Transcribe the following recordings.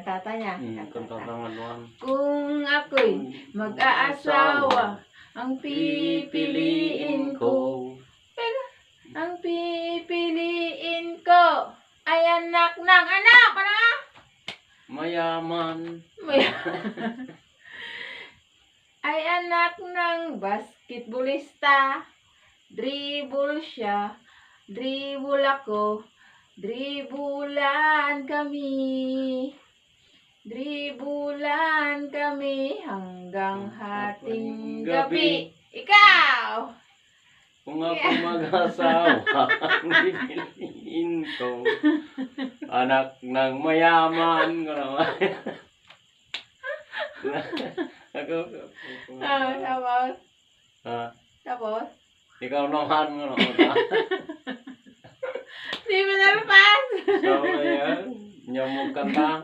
kantata niya. Kantata naman. Kung ako'y mag-aasawa, ang pipiliin ko. Ang pipiliin ko ay anak ng anak. Ano? Mayaman. Ay anak ng basketballista. Dribble siya, dribble ako, dribulan kami. Dribulan kami hanggang hating gabi. Ikaw! Kung ako mag-asawa, ang pipiliin ko. Anak ng mayaman. Tapos? Ha? Tapos? Ikaw naman. Di mo nalpas? So, ayan. Nyamog kanta.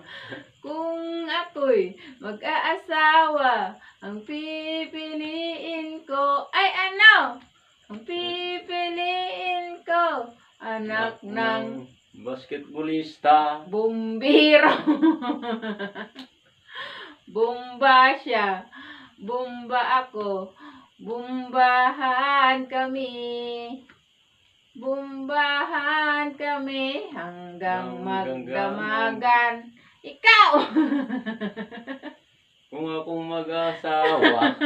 Kung ako'y mag-aasawa, ang pipiliin ko ay ano? Ang pipiliin ko, anak ng basketballista. bumbiro. Bumba siya, bumba ako, bumbahan kami. Bumbahan kami hanggang magdamagan. Ikaw! Kung akong mag-asawa,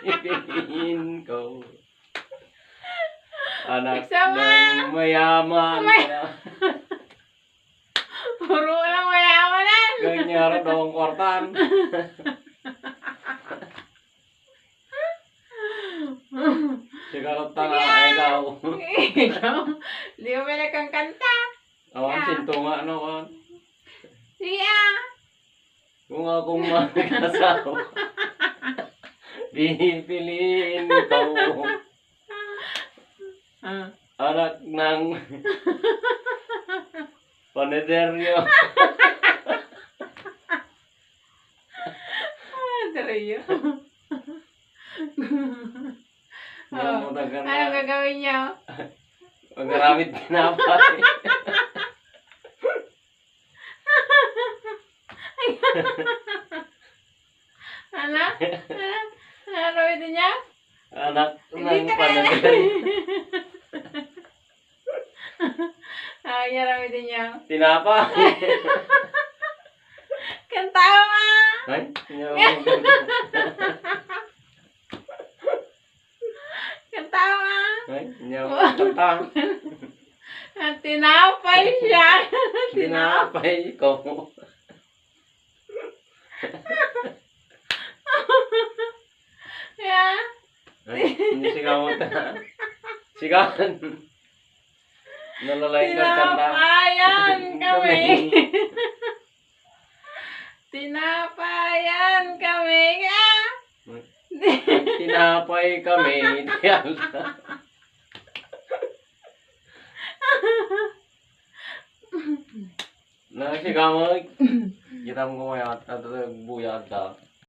pipiliin ko. Anak ng mayaman. Puro lang mayamanan. Ganyan daw ang kwartan. Sigarot na ikaw. Ikaw? Di mo ba nagkangkanta? Awan, sinto nga no, awan. Sige ah. Kung akong mag-asawa, pipiliin ko. Anak ng panederyo. Tarayo. Ano Anong gagawin niyo? Magaramit kinapay. Ano? Ano gawin niya? Anak ng Hindi ka panederyo. Ay, gawin niya. Tinapay. Kanta mo nga! Ay, Kanta mo nga! kanta. Tinapay siya! Tinapay ko. Yeah. Ay, hindi sigaw mo ta. Sigawan. Nalalay ka kanta. Tinapayan kami! Tinapayan kami! Tinapay kami. Nasigaw mo. Kita mo kumayat at buyat ka.